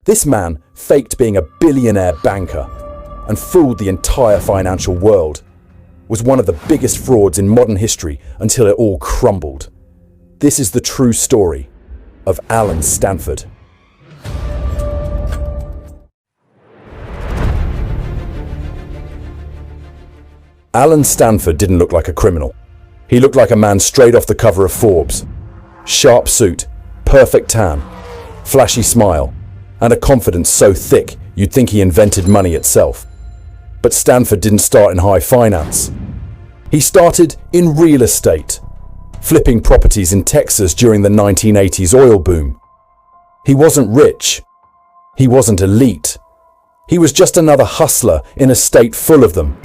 This man faked being a billionaire banker and fooled the entire financial world, was one of the biggest frauds in modern history until it all crumbled. This is the true story of Alan Stanford. Alan Stanford didn't look like a criminal. He looked like a man straight off the cover of Forbes. Sharp suit, perfect tan, flashy smile, and a confidence so thick you'd think he invented money itself. But Stanford didn't start in high finance. He started in real estate, flipping properties in Texas during the 1980s oil boom. He wasn't rich. He wasn't elite. He was just another hustler in a state full of them.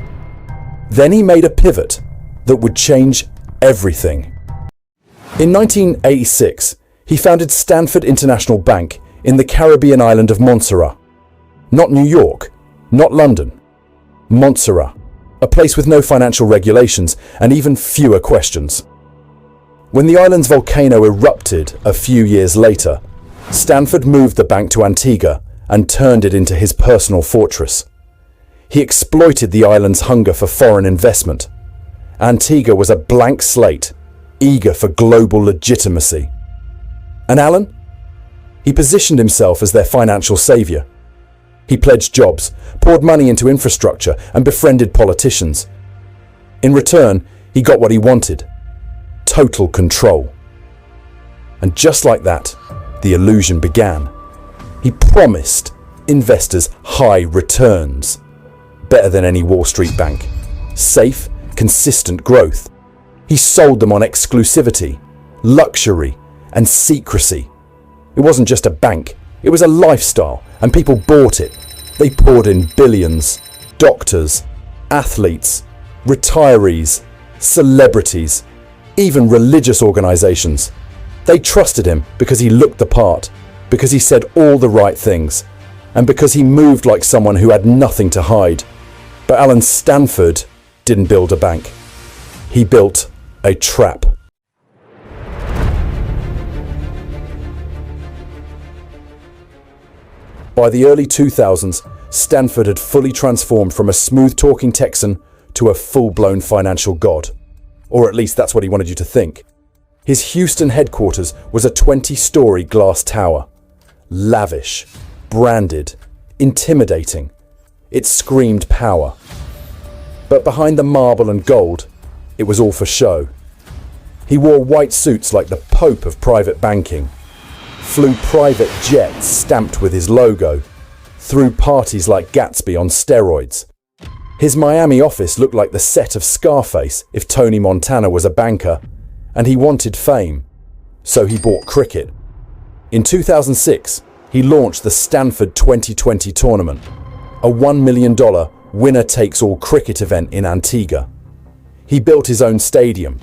Then he made a pivot that would change everything. In 1986, he founded Stanford International Bank in the Caribbean island of Montserrat. Not New York, not London. Montserrat, a place with no financial regulations and even fewer questions. When the island's volcano erupted a few years later, Stanford moved the bank to Antigua and turned it into his personal fortress. He exploited the island's hunger for foreign investment. Antigua was a blank slate, eager for global legitimacy. And Alan? He positioned himself as their financial savior. He pledged jobs, poured money into infrastructure, and befriended politicians. In return, he got what he wanted: total control. And just like that, the illusion began. He promised investors high returns, better than any Wall Street bank, safe, consistent growth. He sold them on exclusivity, luxury, and secrecy. It wasn't just a bank, it was a lifestyle, and people bought it. They poured in billions. Doctors, athletes, retirees, celebrities, even religious organizations. They trusted him because he looked the part, because he said all the right things, and because he moved like someone who had nothing to hide. But Alan Stanford didn't build a bank. He built a trap. By the early 2000s, Stanford had fully transformed from a smooth-talking Texan to a full-blown financial god. Or at least that's what he wanted you to think. His Houston headquarters was a 20-story glass tower. Lavish, branded, intimidating. It screamed power. But behind the marble and gold, it was all for show. He wore white suits like the Pope of private banking, flew private jets stamped with his logo, threw parties like Gatsby on steroids. His Miami office looked like the set of Scarface if Tony Montana was a banker, and he wanted fame, so he bought cricket. In 2006, he launched the Stanford 2020 tournament, a $1 million winner-takes-all cricket event in Antigua. He built his own stadium.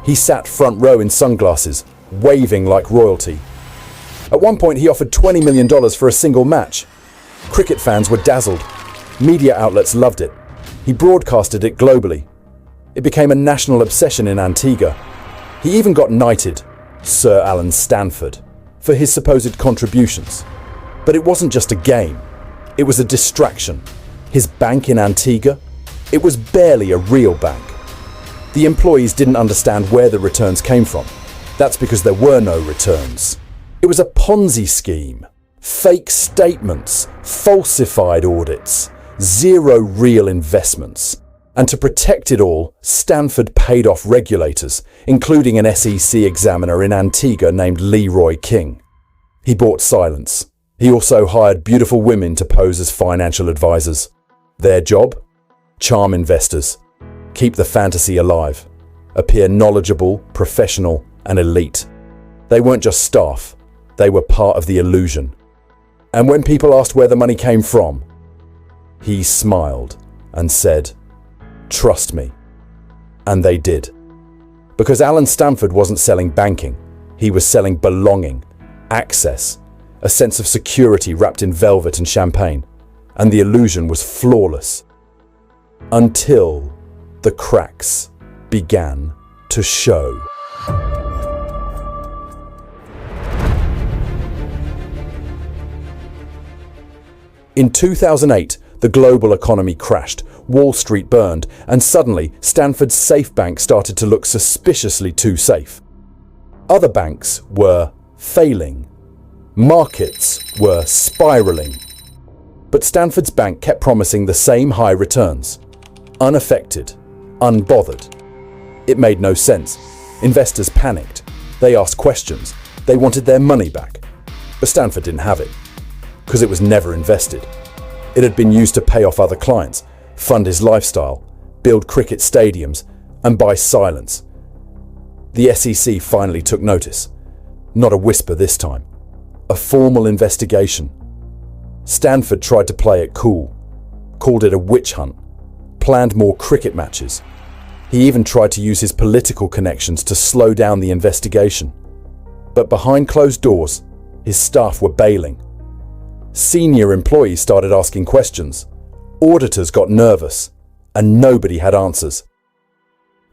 He sat front row in sunglasses, waving like royalty. At one point, he offered $20 million for a single match. Cricket fans were dazzled. Media outlets loved it. He broadcasted it globally. It became a national obsession in Antigua. He even got knighted, Sir Alan Stanford, for his supposed contributions. But it wasn't just a game. It was a distraction. His bank in Antigua? It was barely a real bank. The employees didn't understand where the returns came from. That's because there were no returns. It was a Ponzi scheme. Fake statements, falsified audits, zero real investments. And to protect it all, Stanford paid off regulators, including an SEC examiner in Antigua named Leroy King. He bought silence. He also hired beautiful women to pose as financial advisors. Their job? Charm investors. Keep the fantasy alive. Appear knowledgeable, professional, and elite. They weren't just staff. They were part of the illusion. And when people asked where the money came from, he smiled and said, "Trust me." And they did. Because Alan Stanford wasn't selling banking. He was selling belonging, access, a sense of security wrapped in velvet and champagne. And the illusion was flawless. Until the cracks began to show. In 2008, the global economy crashed, Wall Street burned, and suddenly Stanford's safe bank started to look suspiciously too safe. Other banks were failing. Markets were spiraling. But Stanford's bank kept promising the same high returns. Unaffected, unbothered. It made no sense. Investors panicked. They asked questions. They wanted their money back. But Stanford didn't have it, because it was never invested. It had been used to pay off other clients, fund his lifestyle, build cricket stadiums, and buy silence. The SEC finally took notice. Not a whisper this time. A formal investigation. Stanford tried to play it cool, called it a witch hunt, planned more cricket matches. He even tried to use his political connections to slow down the investigation. But behind closed doors, his staff were bailing. Senior employees started asking questions. Auditors got nervous, and nobody had answers.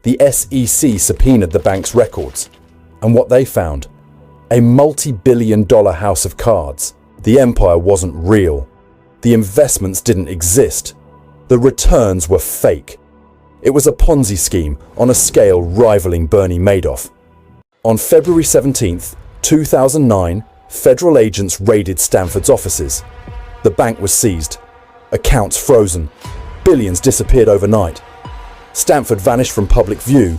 The SEC subpoenaed the bank's records, and what they found? A multi-billion-dollar house of cards. The empire wasn't real. The investments didn't exist. The returns were fake. It was a Ponzi scheme on a scale rivaling Bernie Madoff. On February 17th, 2009, federal agents raided Stanford's offices. The bank was seized. Accounts frozen. Billions disappeared overnight. Stanford vanished from public view,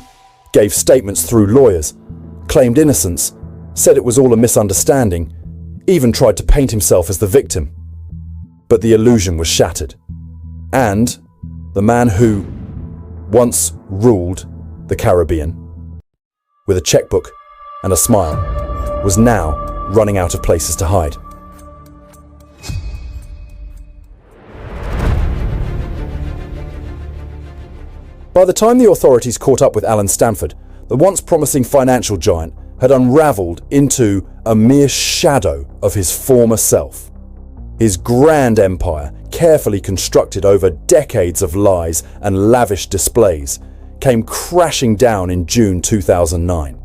gave statements through lawyers, claimed innocence, said it was all a misunderstanding, even tried to paint himself as the victim. But the illusion was shattered. And the man who once ruled the Caribbean with a checkbook and a smile was now running out of places to hide. By the time the authorities caught up with Alan Stanford, the once promising financial giant had unraveled into a mere shadow of his former self. His grand empire, carefully constructed over decades of lies and lavish displays, came crashing down in June 2009.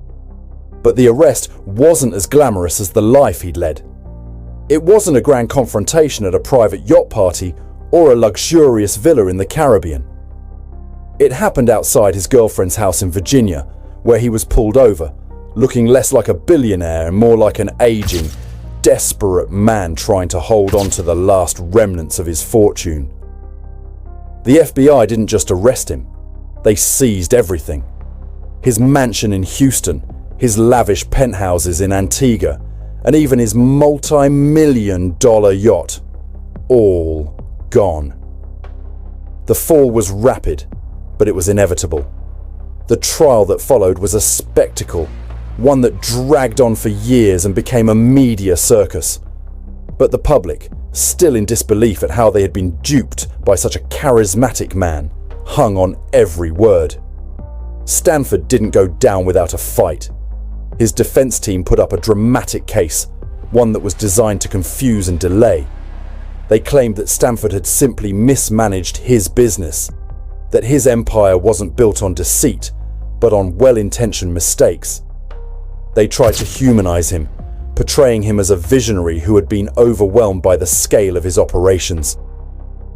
But the arrest wasn't as glamorous as the life he'd led. It wasn't a grand confrontation at a private yacht party or a luxurious villa in the Caribbean. It happened outside his girlfriend's house in Virginia, where he was pulled over, looking less like a billionaire and more like an aging, desperate man trying to hold on to the last remnants of his fortune. The FBI didn't just arrest him, they seized everything. His mansion in Houston, his lavish penthouses in Antigua, and even his multi-million-dollar yacht. All gone. The fall was rapid, but it was inevitable. The trial that followed was a spectacle, one that dragged on for years and became a media circus. But the public, still in disbelief at how they had been duped by such a charismatic man, hung on every word. Stanford didn't go down without a fight. His defense team put up a dramatic case, one that was designed to confuse and delay. They claimed that Stanford had simply mismanaged his business, that his empire wasn't built on deceit, but on well-intentioned mistakes. They tried to humanize him, portraying him as a visionary who had been overwhelmed by the scale of his operations.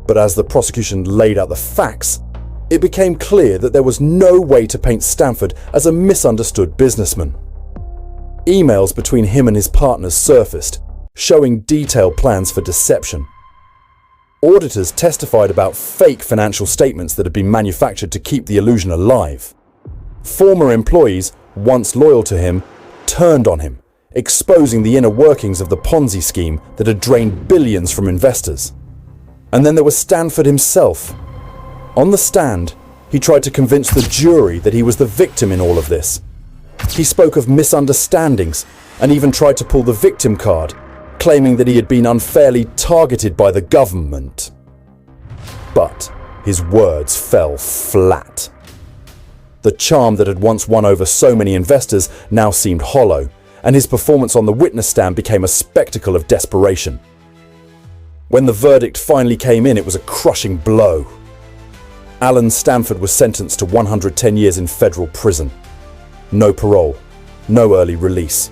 But as the prosecution laid out the facts, it became clear that there was no way to paint Stanford as a misunderstood businessman. Emails between him and his partners surfaced, showing detailed plans for deception. Auditors testified about fake financial statements that had been manufactured to keep the illusion alive. Former employees, once loyal to him, turned on him, exposing the inner workings of the Ponzi scheme that had drained billions from investors. And then there was Stanford himself. On the stand, he tried to convince the jury that he was the victim in all of this. He spoke of misunderstandings and even tried to pull the victim card, claiming that he had been unfairly targeted by the government. But his words fell flat. The charm that had once won over so many investors now seemed hollow, and his performance on the witness stand became a spectacle of desperation. When the verdict finally came in, it was a crushing blow. Alan Stanford was sentenced to 110 years in federal prison. No parole, no early release.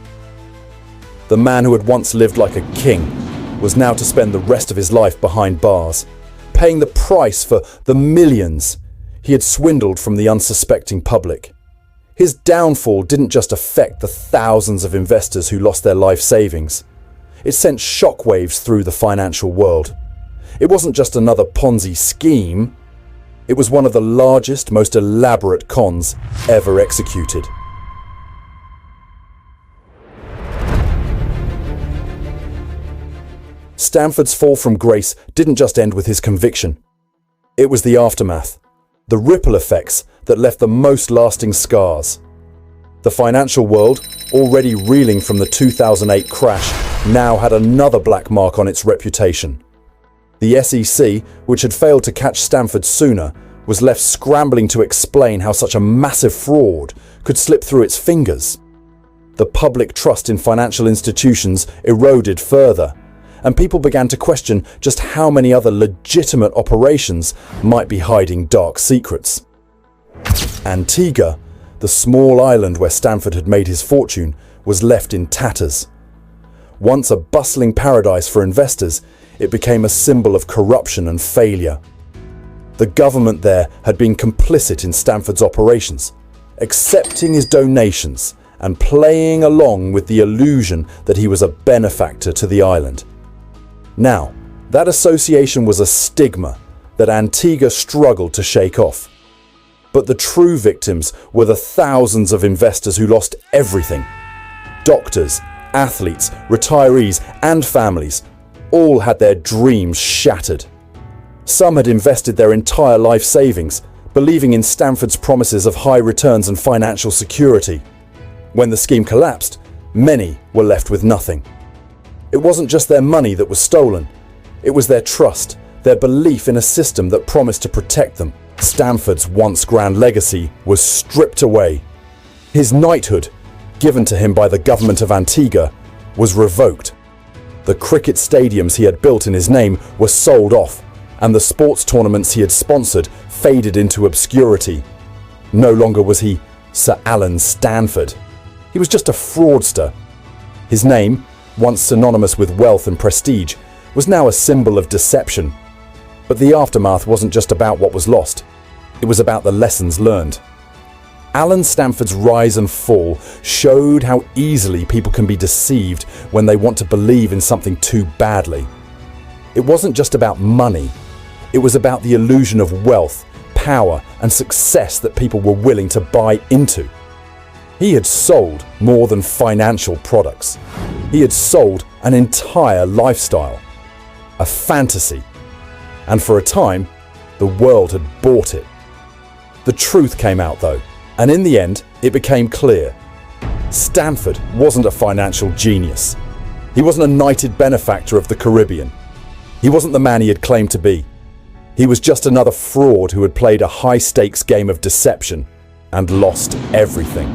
The man who had once lived like a king was now to spend the rest of his life behind bars, paying the price for the millions he had swindled from the unsuspecting public. His downfall didn't just affect the thousands of investors who lost their life savings. It sent shockwaves through the financial world. It wasn't just another Ponzi scheme. It was one of the largest, most elaborate cons ever executed. Stanford's fall from grace didn't just end with his conviction. It was the aftermath, the ripple effects that left the most lasting scars. The financial world, already reeling from the 2008 crash, now had another black mark on its reputation. The SEC, which had failed to catch Stanford sooner, was left scrambling to explain how such a massive fraud could slip through its fingers. The public trust in financial institutions eroded further, and people began to question just how many other legitimate operations might be hiding dark secrets. Antigua, the small island where Stanford had made his fortune, was left in tatters. Once a bustling paradise for investors, it became a symbol of corruption and failure. The government there had been complicit in Stanford's operations, accepting his donations and playing along with the illusion that he was a benefactor to the island. Now, that association was a stigma that Antigua struggled to shake off. But the true victims were the thousands of investors who lost everything. Doctors, athletes, retirees, and families all had their dreams shattered. Some had invested their entire life savings, believing in Stanford's promises of high returns and financial security. When the scheme collapsed, many were left with nothing. It wasn't just their money that was stolen. It was their trust, their belief in a system that promised to protect them. Stanford's once grand legacy was stripped away. His knighthood, given to him by the government of Antigua, was revoked. The cricket stadiums he had built in his name were sold off, and the sports tournaments he had sponsored faded into obscurity. No longer was he Sir Alan Stanford. He was just a fraudster. His name, once synonymous with wealth and prestige, was now a symbol of deception. But the aftermath wasn't just about what was lost. It was about the lessons learned. Alan Stanford's rise and fall showed how easily people can be deceived when they want to believe in something too badly. It wasn't just about money. It was about the illusion of wealth, power, and success that people were willing to buy into. He had sold more than financial products. He had sold an entire lifestyle, a fantasy. And for a time, the world had bought it. The truth came out though, and in the end, it became clear. Stanford wasn't a financial genius. He wasn't a knighted benefactor of the Caribbean. He wasn't the man he had claimed to be. He was just another fraud who had played a high-stakes game of deception and lost everything.